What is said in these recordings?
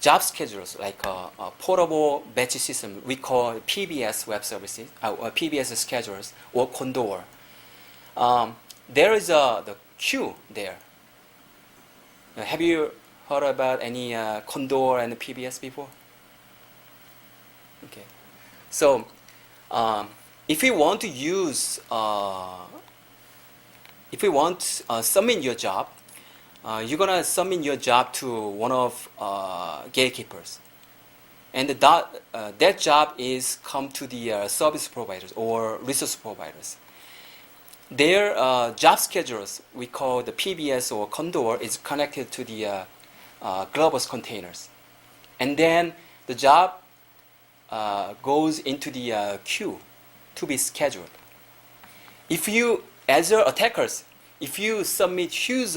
job schedulers like a portable batch system we call PBS web services, or PBS schedulers, or Condor. There is the queue there. Have you heard about any Condor and PBS before? Okay. So if you want to use, if you want to submit your job, you're gonna submit your job to one of gatekeepers, and that job is come to the service providers or resource providers. Their job schedulers, we call the PBS or Condor, is connected to the Globus containers, and then the job goes into the queue to be scheduled. If you, as attackers, if you submit huge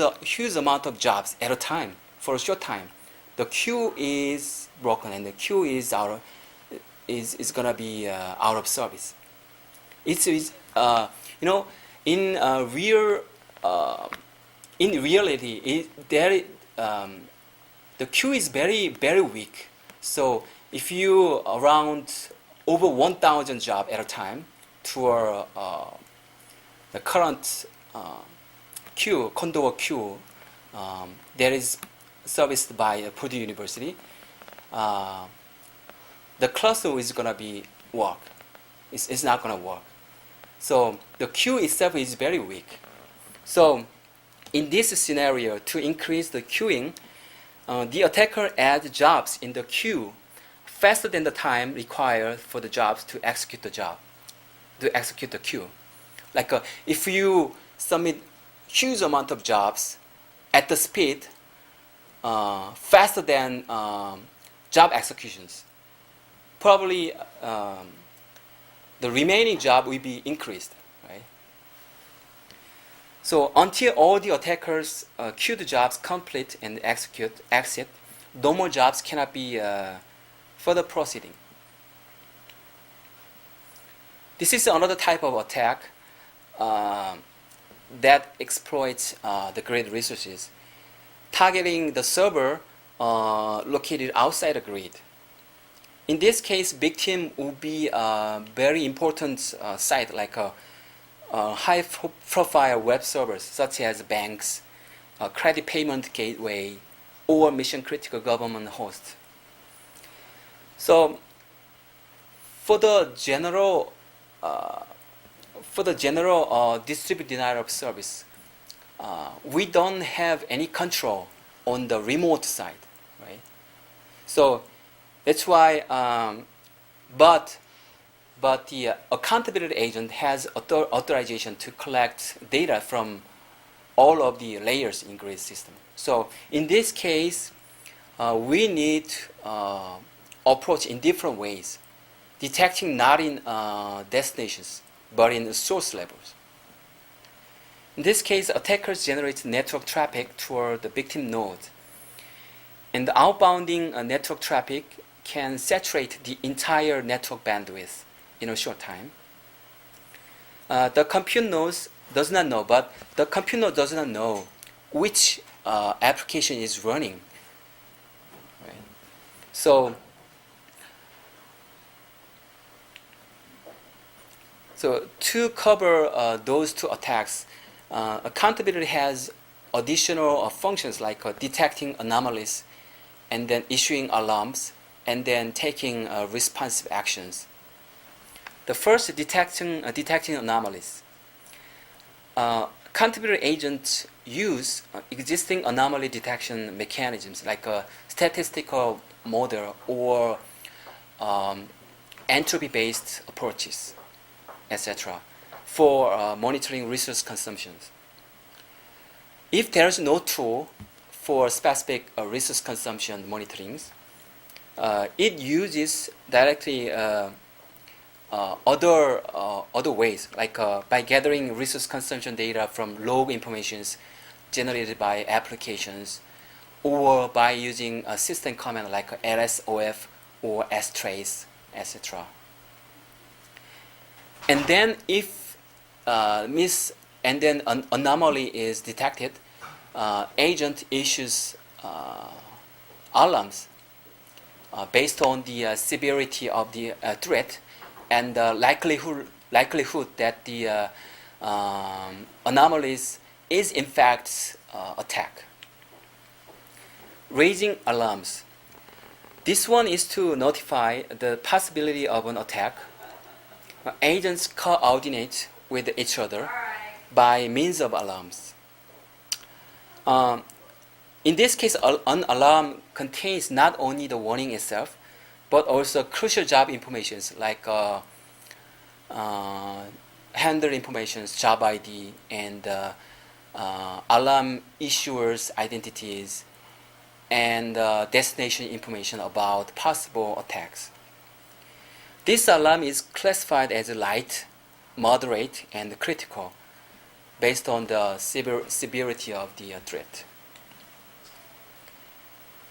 amount of jobs at a time for a short time, the queue is broken and the queue is gonna be out of service. It's in reality, the queue is very very weak. So if you around over 1,000 jobs at a time to the current queue, Condor queue, that is serviced by Purdue University, the cluster is gonna be work. It's not gonna work. So the queue itself is very weak. So in this scenario, to increase the queuing, the attacker adds jobs in the queue faster than the time required for the jobs to execute the job, to execute the queue. Like if you submit huge amount of jobs at the speed faster than job executions, probably the remaining job will be increased, right? So until all the attackers queue the jobs complete and exit, no more jobs cannot be further proceeding. This is another type of attack that exploits the grid resources, targeting the server located outside the grid. In this case, victim will be a very important site like high-profile web servers such as banks, credit payment gateway, or mission-critical government host. So, for the general distributed denial of service, we don't have any control on the remote side, right? So that's why, but the accountability agent has authorization to collect data from all of the layers in grid system. So in this case, we need approach in different ways, detecting not in destinations but in source levels. In this case, attackers generate network traffic toward the victim node, and the outbounding network traffic can saturate the entire network bandwidth in a short time. The compute node does not know, but the compute node does not know which application is running. Right? So to cover those two attacks, accountability has additional functions like detecting anomalies and then issuing alarms and then taking responsive actions. The first, detecting anomalies. Accountability agents use existing anomaly detection mechanisms like a statistical model or entropy-based approaches, etc., for monitoring resource consumptions. If there is no tool for specific resource consumption monitoring, it uses directly other ways, like by gathering resource consumption data from log informations generated by applications, or by using a system command like lsof or strace, etc. And then if an anomaly is detected, agent issues alarms based on the severity of the threat and the likelihood that the anomalies is in fact attack. Raising alarms. This one is to notify the possibility of an attack. Agents coordinate with each other by means of alarms. In this case, an alarm contains not only the warning itself, but also crucial job information like handler information, job ID, and alarm issuers' identities, and destination information about possible attacks. This alarm is classified as light, moderate, and critical based on the severity of the threat.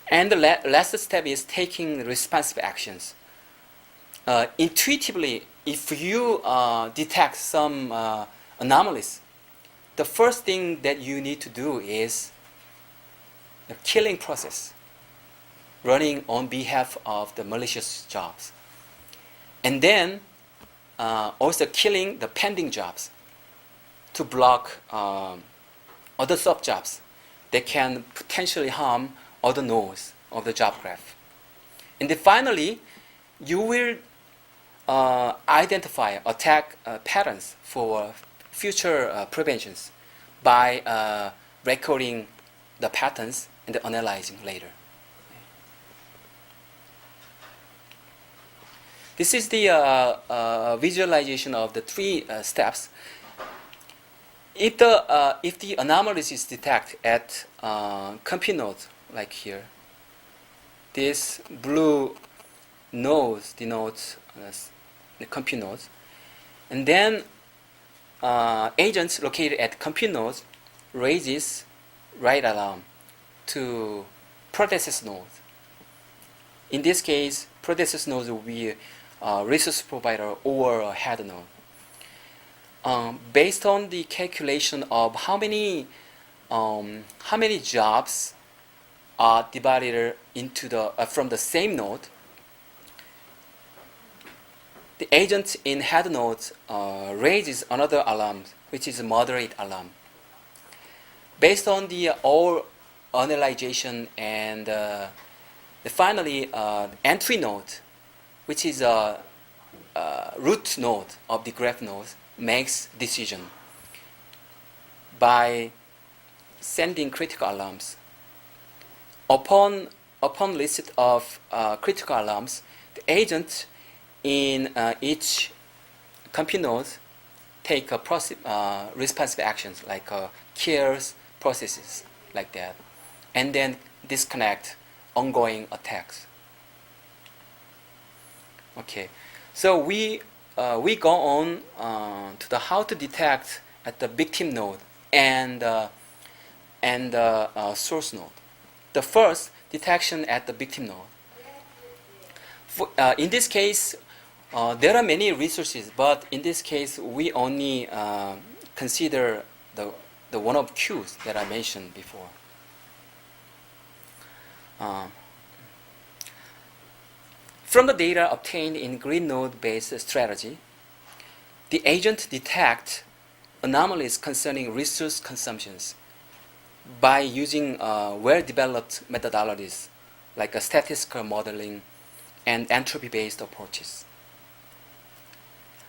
And the last step is taking responsive actions. Intuitively, if you detect some anomalies, the first thing that you need to do is the killing process, running on behalf of the malicious jobs. And then also killing the pending jobs to block other sub-jobs that can potentially harm other nodes of the job graph. And then finally, you will identify attack patterns for future preventions by recording the patterns and analyzing later. This is the visualization of the three steps. If the anomalies is detected at compute nodes, like here, this blue nodes denotes the compute nodes, and then agents located at compute nodes raises write alarm to predecessor nodes. In this case, predecessor nodes will be a resource provider or a head node. Based on the calculation of how many jobs are divided into the from the same node, the agent in head node raises another alarm, which is a moderate alarm. Based on the all analyzation and finally entry node, which is a root node of the graph node, makes decision by sending critical alarms. Upon list of critical alarms, the agent in each compute node take responsive actions like kills processes like that, and then disconnect ongoing attacks. Okay, so we go on to the how to detect at the victim node and source node. The first, detection at the victim node. In this case, there are many resources, but in this case, we only consider the one of queues that I mentioned before. From the data obtained in green node-based strategy, the agent detects anomalies concerning resource consumptions by using well-developed methodologies like statistical modeling and entropy-based approaches.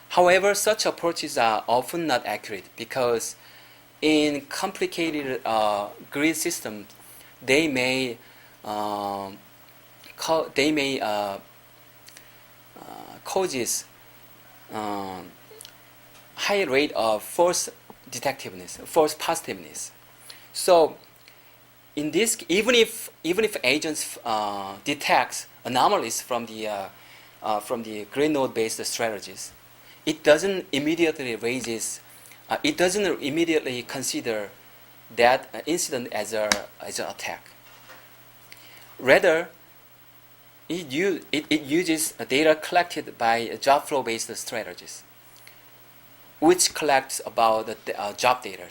However, such approaches are often not accurate because in complicated grid systems, they may causes high rate of false detectiveness, false positiveness. So, in this, even if agents detects anomalies from the grid node-based strategies, it doesn't immediately consider that incident as an attack. Rather, it uses data collected by job flow-based strategies, which collects about the job data,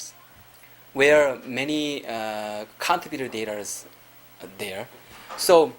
where many contributor data is there. So